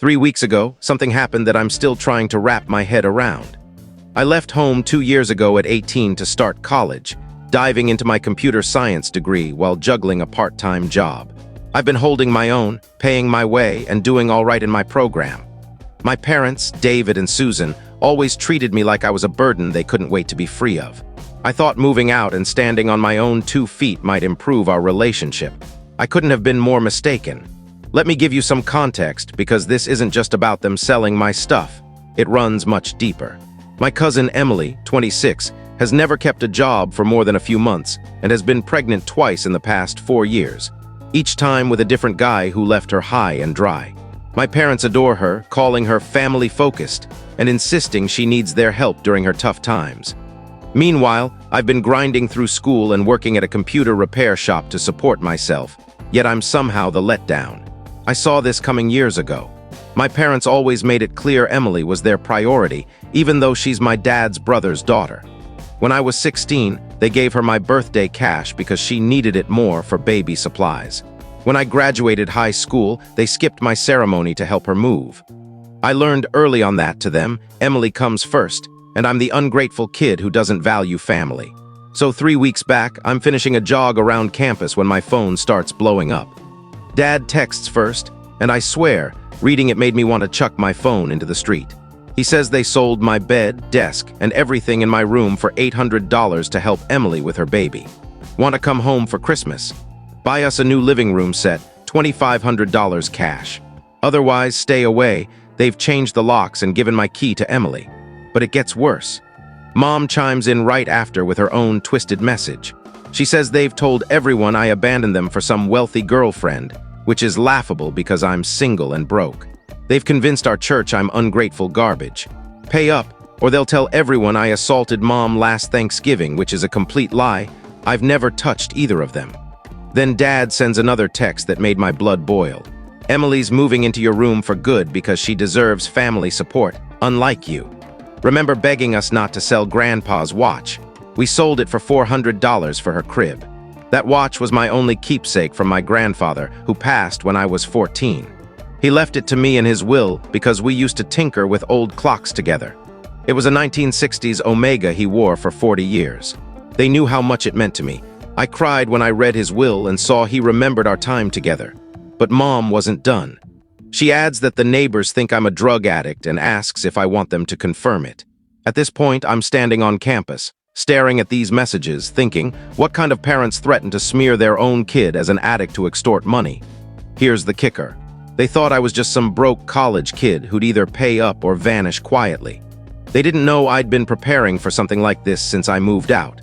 3 weeks ago, something happened that I'm still trying to wrap my head around. I left home 2 years ago at 18 to start college, diving into my computer science degree while juggling a part-time job. I've been holding my own, paying my way, and doing all right in my program. My parents, David and Susan, always treated me like I was a burden they couldn't wait to be free of. I thought moving out and standing on my own 2 feet might improve our relationship. I couldn't have been more mistaken. Let me give you some context, because this isn't just about them selling my stuff. It runs much deeper. My cousin Emily, 26, has never kept a job for more than a few months and has been pregnant twice in the past 4 years, each time with a different guy who left her high and dry. My parents adore her, calling her family-focused and insisting she needs their help during her tough times. Meanwhile, I've been grinding through school and working at a computer repair shop to support myself, yet I'm somehow the letdown. I saw this coming years ago. My parents always made it clear Emily was their priority, even though she's my dad's brother's daughter. When I was 16, they gave her my birthday cash because she needed it more for baby supplies. When I graduated high school, they skipped my ceremony to help her move. I learned early on that to them, Emily comes first, and I'm the ungrateful kid who doesn't value family. So 3 weeks back, I'm finishing a jog around campus when my phone starts blowing up. Dad texts first, and I swear, reading it made me want to chuck my phone into the street. He says they sold my bed, desk, and everything in my room for $800 to help Emily with her baby. Want to come home for Christmas? Buy us a new living room set, $2,500 cash. Otherwise, stay away. They've changed the locks and given my key to Emily. But it gets worse. Mom chimes in right after with her own twisted message. She says they've told everyone I abandoned them for some wealthy girlfriend, which is laughable because I'm single and broke. They've convinced our church I'm ungrateful garbage. Pay up, or they'll tell everyone I assaulted Mom last Thanksgiving, which is a complete lie. I've never touched either of them. Then Dad sends another text that made my blood boil. Emily's moving into your room for good because she deserves family support, unlike you. Remember begging us not to sell Grandpa's watch? We sold it for $400 for her crib. That watch was my only keepsake from my grandfather, who passed when I was 14. He left it to me in his will because we used to tinker with old clocks together. It was a 1960s Omega he wore for 40 years. They knew how much it meant to me. I cried when I read his will and saw he remembered our time together. But Mom wasn't done. She adds that the neighbors think I'm a drug addict and asks if I want them to confirm it. At this point, I'm standing on campus, staring at these messages, thinking, what kind of parents threaten to smear their own kid as an addict to extort money? Here's the kicker. They thought I was just some broke college kid who'd either pay up or vanish quietly. They didn't know I'd been preparing for something like this since I moved out.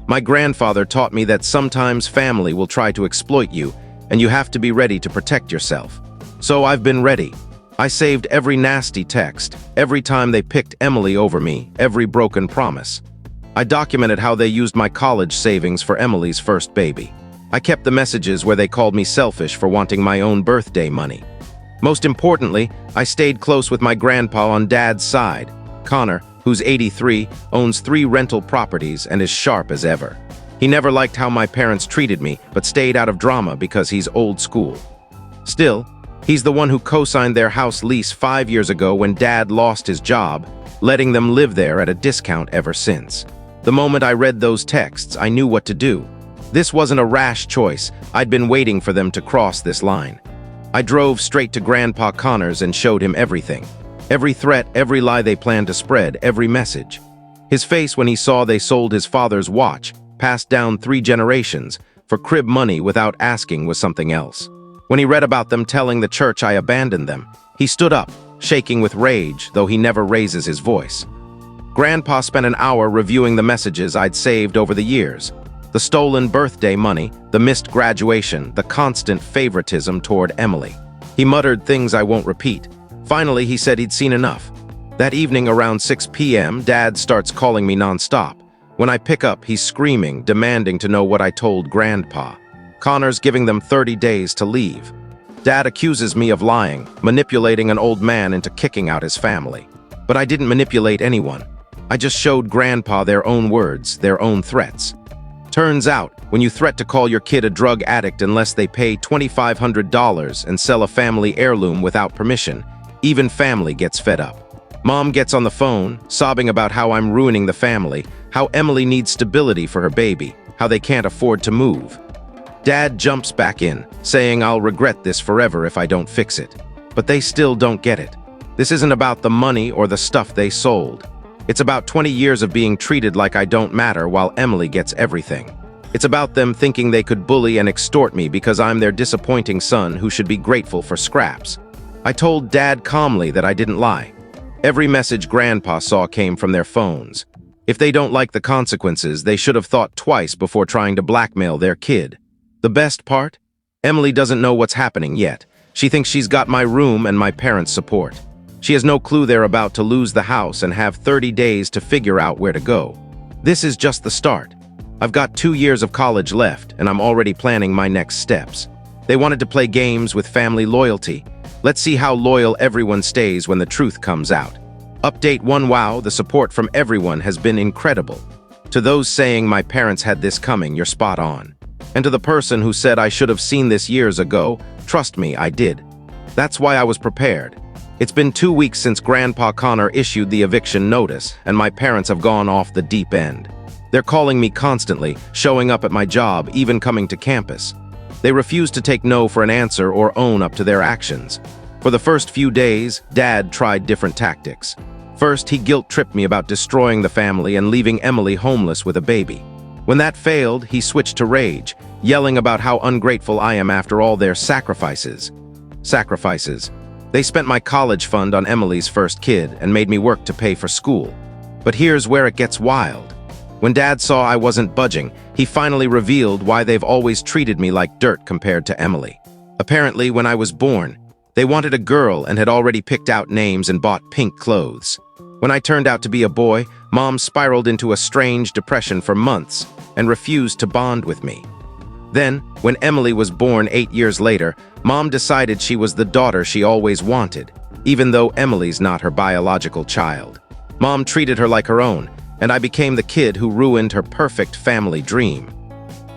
My grandfather taught me that sometimes family will try to exploit you, and you have to be ready to protect yourself. So I've been ready. I saved every nasty text, every time they picked Emily over me, every broken promise. I documented how they used my college savings for Emily's first baby. I kept the messages where they called me selfish for wanting my own birthday money. Most importantly, I stayed close with my grandpa on Dad's side. Connor, who's 83, owns 3 rental properties and is sharp as ever. He never liked how my parents treated me, but stayed out of drama because he's old school. Still, he's the one who co-signed their house lease 5 years ago when Dad lost his job, letting them live there at a discount ever since. The moment I read those texts, I knew what to do. This wasn't a rash choice. I'd been waiting for them to cross this line. I drove straight to Grandpa Connor's and showed him everything. Every threat, every lie they planned to spread, every message. His face when he saw they sold his father's watch, passed down 3 generations, for crib money without asking was something else. When he read about them telling the church I abandoned them, he stood up, shaking with rage, though he never raises his voice. Grandpa spent an hour reviewing the messages I'd saved over the years. The stolen birthday money, the missed graduation, the constant favoritism toward Emily. He muttered things I won't repeat. Finally, he said he'd seen enough. That evening around 6 p.m., Dad starts calling me nonstop. When I pick up, he's screaming, demanding to know what I told Grandpa. Connor's giving them 30 days to leave. Dad accuses me of lying, manipulating an old man into kicking out his family. But I didn't manipulate anyone. I just showed Grandpa their own words, their own threats. Turns out, when you threat to call your kid a drug addict unless they pay $2,500 and sell a family heirloom without permission, Even family gets fed up. Mom gets on the phone, sobbing about how I'm ruining the family, how Emily needs stability for her baby, how they can't afford to move. Dad jumps back in, saying I'll regret this forever if I don't fix it. But they still don't get it. This isn't about the money or the stuff they sold. It's about 20 years of being treated like I don't matter while Emily gets everything. It's about them thinking they could bully and extort me because I'm their disappointing son who should be grateful for scraps. I told Dad calmly that I didn't lie. Every message Grandpa saw came from their phones. If they don't like the consequences, they should have thought twice before trying to blackmail their kid. The best part? Emily doesn't know what's happening yet. She thinks she's got my room and my parents' support. She has no clue they're about to lose the house and have 30 days to figure out where to go. This is just the start. I've got 2 years of college left, and I'm already planning my next steps. They wanted to play games with family loyalty. Let's see how loyal everyone stays when the truth comes out. Update 1. Wow, the support from everyone has been incredible. To those saying my parents had this coming, you're spot on. And to the person who said I should have seen this years ago, trust me, I did. That's why I was prepared. It's been 2 weeks since Grandpa Connor issued the eviction notice, and my parents have gone off the deep end. They're calling me constantly, showing up at my job, even coming to campus. They refuse to take no for an answer or own up to their actions. For the first few days, Dad tried different tactics. First, he guilt-tripped me about destroying the family and leaving Emily homeless with a baby. When that failed, he switched to rage, yelling about how ungrateful I am after all their sacrifices. Sacrifices. They spent my college fund on Emily's first kid and made me work to pay for school. But here's where it gets wild. When Dad saw I wasn't budging, he finally revealed why they've always treated me like dirt compared to Emily. Apparently, when I was born, they wanted a girl and had already picked out names and bought pink clothes. When I turned out to be a boy, Mom spiraled into a strange depression for months and refused to bond with me. Then, when Emily was born 8 years later, Mom decided she was the daughter she always wanted, even though Emily's not her biological child. Mom treated her like her own, and I became the kid who ruined her perfect family dream.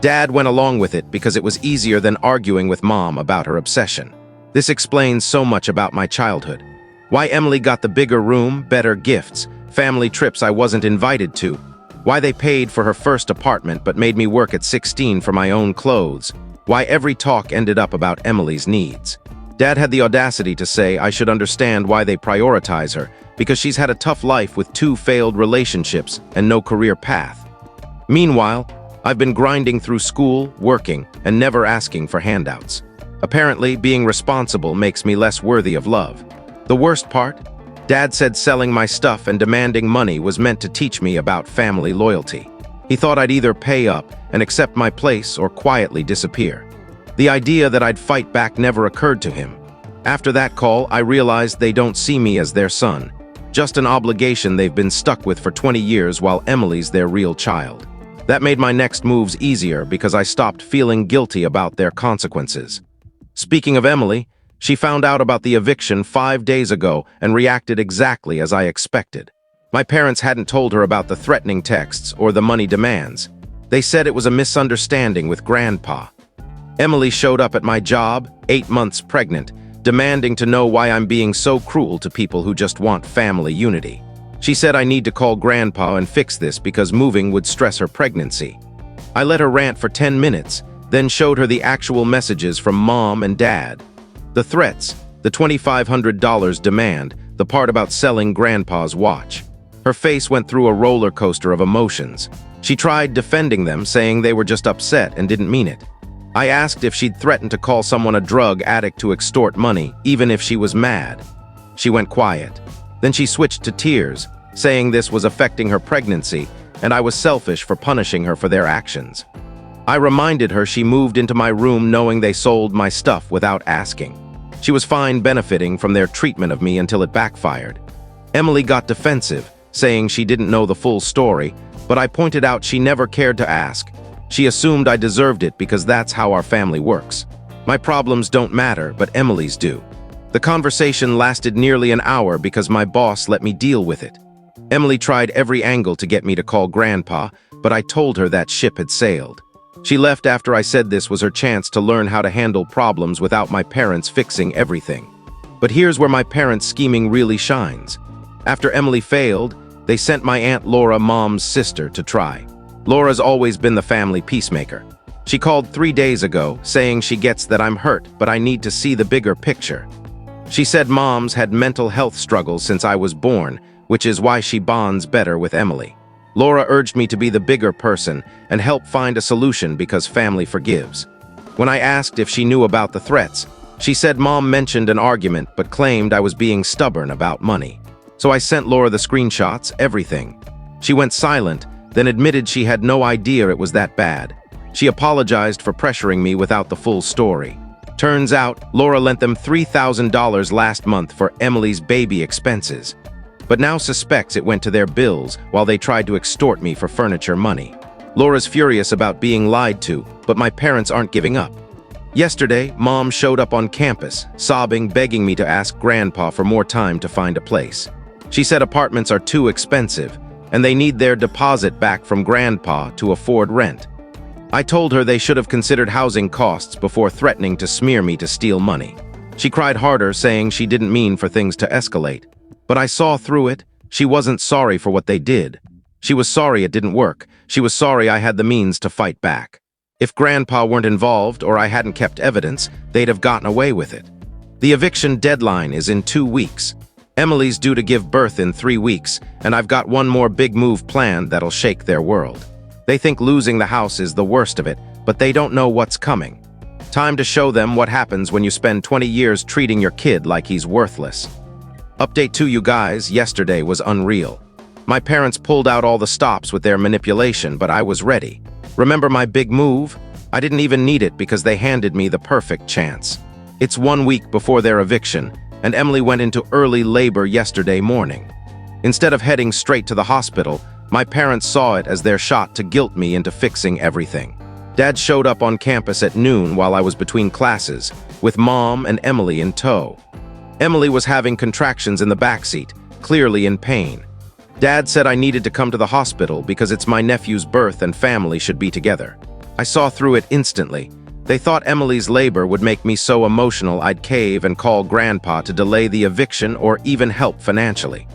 Dad went along with it because it was easier than arguing with Mom about her obsession. This explains so much about my childhood. Why Emily got the bigger room, better gifts, family trips I wasn't invited to. Why they paid for her first apartment but made me work at 16 for my own clothes. Why every talk ended up about Emily's needs. Dad had the audacity to say I should understand why they prioritize her, because she's had a tough life with 2 failed relationships and no career path. Meanwhile, I've been grinding through school, working, and never asking for handouts. Apparently, being responsible makes me less worthy of love. The worst part? Dad said selling my stuff and demanding money was meant to teach me about family loyalty. He thought I'd either pay up and accept my place or quietly disappear. The idea that I'd fight back never occurred to him. After that call, I realized they don't see me as their son, just an obligation they've been stuck with for 20 years while Emily's their real child. That made my next moves easier because I stopped feeling guilty about their consequences. Speaking of Emily, she found out about the eviction 5 days ago and reacted exactly as I expected. My parents hadn't told her about the threatening texts or the money demands. They said it was a misunderstanding with Grandpa. Emily showed up at my job, 8 months pregnant, demanding to know why I'm being so cruel to people who just want family unity. She said I need to call Grandpa and fix this because moving would stress her pregnancy. I let her rant for 10 minutes, then showed her the actual messages from Mom and Dad. The threats, the $2,500 demand, the part about selling Grandpa's watch. Her face went through a roller coaster of emotions. She tried defending them, saying they were just upset and didn't mean it. I asked if she'd threatened to call someone a drug addict to extort money, even if she was mad. She went quiet. Then she switched to tears, saying this was affecting her pregnancy, and I was selfish for punishing her for their actions. I reminded her she moved into my room knowing they sold my stuff without asking. She was fine benefiting from their treatment of me until it backfired. Emily got defensive, saying she didn't know the full story, but I pointed out she never cared to ask. She assumed I deserved it because that's how our family works. My problems don't matter, but Emily's do. The conversation lasted nearly an hour because my boss let me deal with it. Emily tried every angle to get me to call Grandpa, but I told her that ship had sailed. She left after I said this was her chance to learn how to handle problems without my parents fixing everything. But here's where my parents' scheming really shines. After Emily failed, they sent my Aunt Laura, Mom's sister, to try. Laura's always been the family peacemaker. She called 3 days ago, saying she gets that I'm hurt, but I need to see the bigger picture. She said Mom's had mental health struggles since I was born, which is why she bonds better with Emily. Laura urged me to be the bigger person and help find a solution because family forgives. When I asked if she knew about the threats, she said Mom mentioned an argument but claimed I was being stubborn about money. So I sent Laura the screenshots, everything. She went silent, then admitted she had no idea it was that bad. She apologized for pressuring me without the full story. Turns out, Laura lent them $3,000 last month for Emily's baby expenses, but now suspects it went to their bills while they tried to extort me for furniture money. Laura's furious about being lied to, but my parents aren't giving up. Yesterday, Mom showed up on campus, sobbing, begging me to ask Grandpa for more time to find a place. She said apartments are too expensive, and they need their deposit back from Grandpa to afford rent. I told her they should have considered housing costs before threatening to smear me to steal money. She cried harder, saying she didn't mean for things to escalate. But I saw through it. She wasn't sorry for what they did. She was sorry it didn't work. She was sorry I had the means to fight back. If Grandpa weren't involved or I hadn't kept evidence, they'd have gotten away with it. The eviction deadline is in 2 weeks. Emily's due to give birth in 3 weeks, and I've got one more big move planned that'll shake their world. They think losing the house is the worst of it, but they don't know what's coming. Time to show them what happens when you spend 20 years treating your kid like he's worthless. Update to you guys, yesterday was unreal. My parents pulled out all the stops with their manipulation, but I was ready. Remember my big move? I didn't even need it because they handed me the perfect chance. It's 1 week before their eviction, and Emily went into early labor yesterday morning. Instead of heading straight to the hospital, my parents saw it as their shot to guilt me into fixing everything. Dad showed up on campus at noon while I was between classes, with Mom and Emily in tow. Emily was having contractions in the backseat, clearly in pain. Dad said I needed to come to the hospital because it's my nephew's birth and family should be together. I saw through it instantly. They thought Emily's labor would make me so emotional I'd cave and call Grandpa to delay the eviction or even help financially.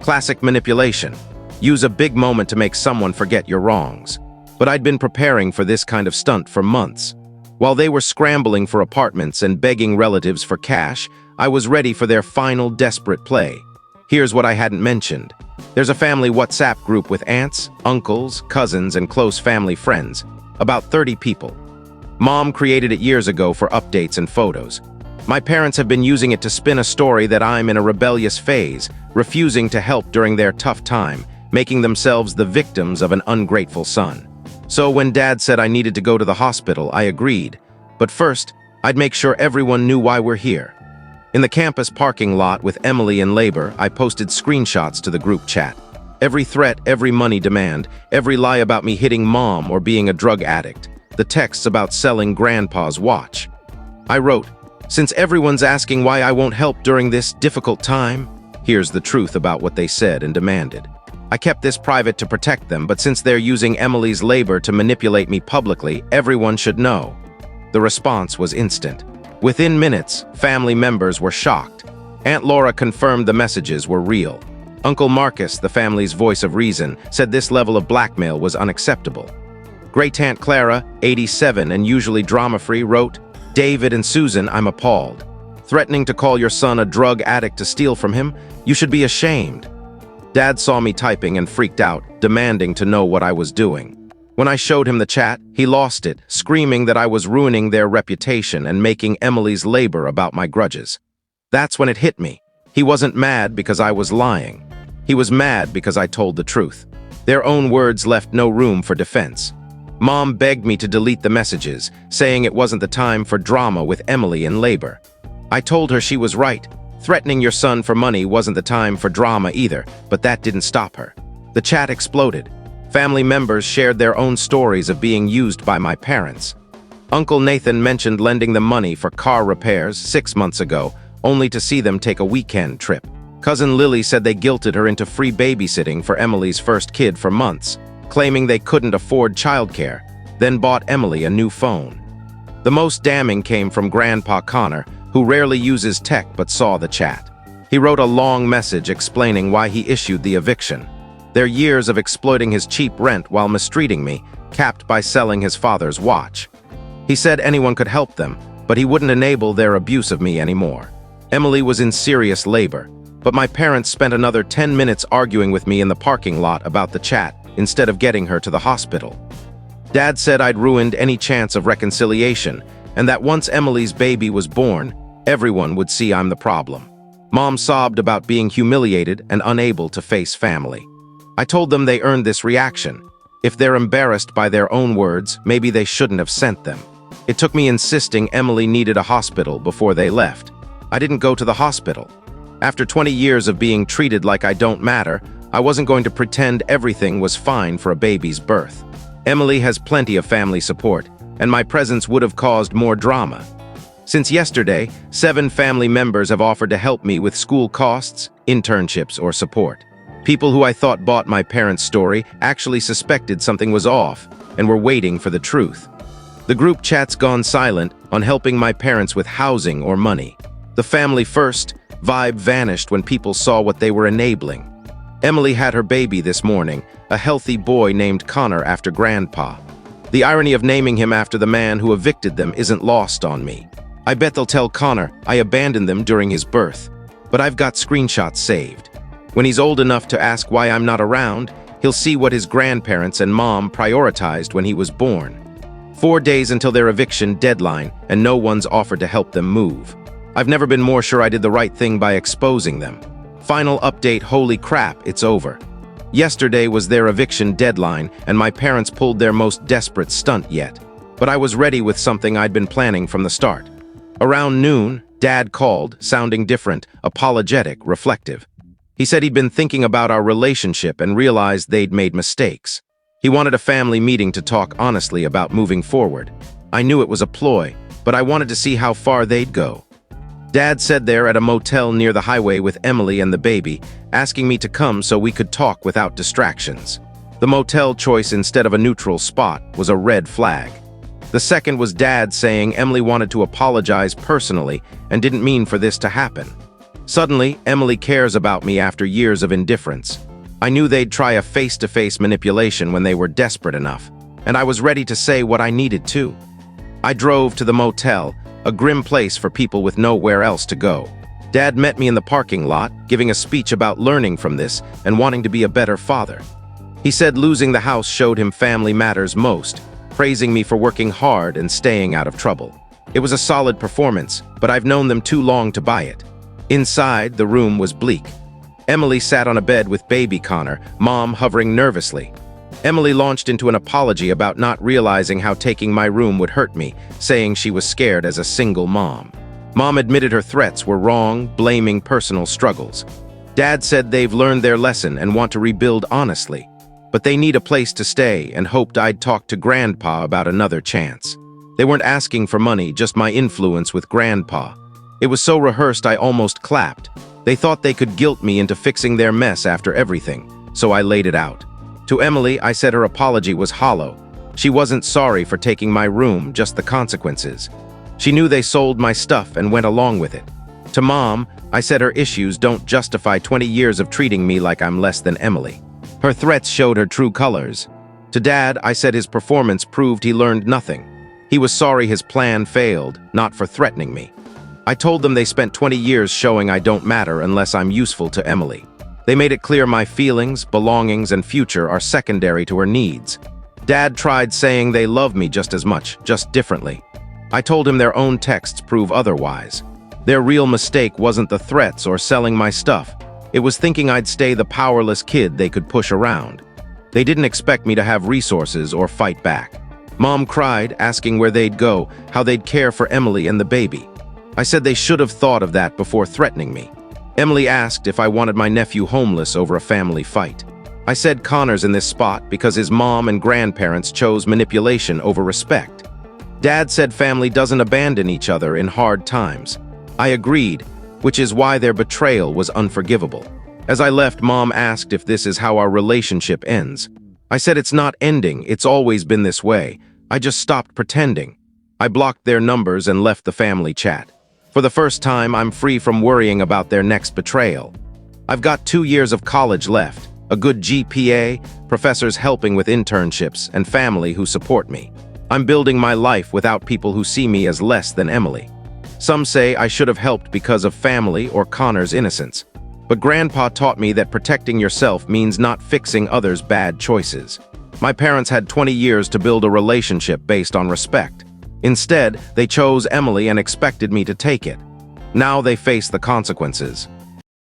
Classic manipulation. Use a big moment to make someone forget your wrongs. But I'd been preparing for this kind of stunt for months. While they were scrambling for apartments and begging relatives for cash, I was ready for their final desperate play. Here's what I hadn't mentioned. There's a family WhatsApp group with aunts, uncles, cousins, and close family friends. About 30 people. Mom created it years ago for updates and photos. My parents have been using it to spin a story that I'm in a rebellious phase, refusing to help during their tough time, making themselves the victims of an ungrateful son. So when Dad said I needed to go to the hospital, I agreed. But first, I'd make sure everyone knew why we're here. In the campus parking lot with Emily in labor, I posted screenshots to the group chat. Every threat, every money demand, every lie about me hitting Mom or being a drug addict, the texts about selling Grandpa's watch. I wrote, "Since everyone's asking why I won't help during this difficult time, here's the truth about what they said and demanded." I kept this private to protect them, but since they're using Emily's labor to manipulate me publicly, everyone should know. The response was instant. Within minutes, family members were shocked. Aunt Laura confirmed the messages were real. Uncle Marcus, the family's voice of reason, said this level of blackmail was unacceptable. Great-Aunt Clara, 87 and usually drama-free, wrote, "David and Susan, I'm appalled. Threatening to call your son a drug addict to steal from him? You should be ashamed." Dad saw me typing and freaked out, demanding to know what I was doing. When I showed him the chat, he lost it, screaming that I was ruining their reputation and making Emily's labor about my grudges. That's when it hit me. He wasn't mad because I was lying. He was mad because I told the truth. Their own words left no room for defense. Mom begged me to delete the messages, saying it wasn't the time for drama with Emily in labor. I told her she was right. Threatening your son for money wasn't the time for drama either, but that didn't stop her. The chat exploded. Family members shared their own stories of being used by my parents. Uncle Nathan mentioned lending them money for car repairs 6 months ago, only to see them take a weekend trip. Cousin Lily said they guilted her into free babysitting for Emily's first kid for months, claiming they couldn't afford childcare, then bought Emily a new phone. The most damning came from Grandpa Connor, who rarely uses tech but saw the chat. He wrote a long message explaining why he issued the eviction. Their years of exploiting his cheap rent while mistreating me, capped by selling his father's watch. He said anyone could help them, but he wouldn't enable their abuse of me anymore. Emily was in serious labor, but my parents spent another 10 minutes arguing with me in the parking lot about the chat instead of getting her to the hospital. Dad said I'd ruined any chance of reconciliation, and that once Emily's baby was born, everyone would see I'm the problem. Mom sobbed about being humiliated and unable to face family. I told them they earned this reaction. If they're embarrassed by their own words, maybe they shouldn't have sent them. It took me insisting Emily needed a hospital before they left. I didn't go to the hospital. After 20 years of being treated like I don't matter, I wasn't going to pretend everything was fine for a baby's birth. Emily has plenty of family support, and my presence would have caused more drama. Since yesterday, 7 family members have offered to help me with school costs, internships, or support. People who I thought bought my parents' story actually suspected something was off and were waiting for the truth. The group chat's gone silent on helping my parents with housing or money. The family first vibe vanished when people saw what they were enabling. Emily had her baby this morning, a healthy boy named Connor after Grandpa. The irony of naming him after the man who evicted them isn't lost on me. I bet they'll tell Connor I abandoned them during his birth, but I've got screenshots saved. When he's old enough to ask why I'm not around, he'll see what his grandparents and mom prioritized when he was born. 4 days until their eviction deadline, and no one's offered to help them move. I've never been more sure I did the right thing by exposing them. Final update, holy crap, it's over. Yesterday was their eviction deadline, and my parents pulled their most desperate stunt yet. But I was ready with something I'd been planning from the start. Around noon, Dad called, sounding different, apologetic, reflective. He said he'd been thinking about our relationship and realized they'd made mistakes. He wanted a family meeting to talk honestly about moving forward. I knew it was a ploy, but I wanted to see how far they'd go. Dad said they're at a motel near the highway with Emily and the baby, asking me to come so we could talk without distractions. The motel choice instead of a neutral spot was a red flag. The second was Dad saying Emily wanted to apologize personally and didn't mean for this to happen. Suddenly, Emily cares about me after years of indifference. I knew they'd try a face-to-face manipulation when they were desperate enough, and I was ready to say what I needed to. I drove to the motel, a grim place for people with nowhere else to go. Dad met me in the parking lot, giving a speech about learning from this and wanting to be a better father. He said losing the house showed him family matters most, praising me for working hard and staying out of trouble. It was a solid performance, but I've known them too long to buy it. Inside, the room was bleak. Emily sat on a bed with baby Connor, Mom hovering nervously. Emily launched into an apology about not realizing how taking my room would hurt me, saying she was scared as a single mom. Mom admitted her threats were wrong, blaming personal struggles. Dad said they've learned their lesson and want to rebuild honestly, but they need a place to stay and hoped I'd talk to Grandpa about another chance. They weren't asking for money, just my influence with Grandpa. It was so rehearsed I almost clapped. They thought they could guilt me into fixing their mess after everything, so I laid it out. To Emily, I said her apology was hollow. She wasn't sorry for taking my room, just the consequences. She knew they sold my stuff and went along with it. To Mom, I said her issues don't justify 20 years of treating me like I'm less than Emily. Her threats showed her true colors. To Dad, I said his performance proved he learned nothing. He was sorry his plan failed, not for threatening me. I told them they spent 20 years showing I don't matter unless I'm useful to Emily. They made it clear my feelings, belongings, and future are secondary to her needs. Dad tried saying they love me just as much, just differently. I told him their own texts prove otherwise. Their real mistake wasn't the threats or selling my stuff. It was thinking I'd stay the powerless kid they could push around. They didn't expect me to have resources or fight back. Mom cried, asking where they'd go, how they'd care for Emily and the baby. I said they should have thought of that before threatening me. Emily asked if I wanted my nephew homeless over a family fight. I said Connor's in this spot because his mom and grandparents chose manipulation over respect. Dad said family doesn't abandon each other in hard times. I agreed, which is why their betrayal was unforgivable. As I left, Mom asked if this is how our relationship ends. I said it's not ending, it's always been this way. I just stopped pretending. I blocked their numbers and left the family chat. For the first time, I'm free from worrying about their next betrayal. I've got 2 years of college left, a good GPA, professors helping with internships, and family who support me. I'm building my life without people who see me as less than Emily. Some say I should have helped because of family or Connor's innocence. But Grandpa taught me that protecting yourself means not fixing others' bad choices. My parents had 20 years to build a relationship based on respect. Instead, they chose Emily and expected me to take it. Now they face the consequences.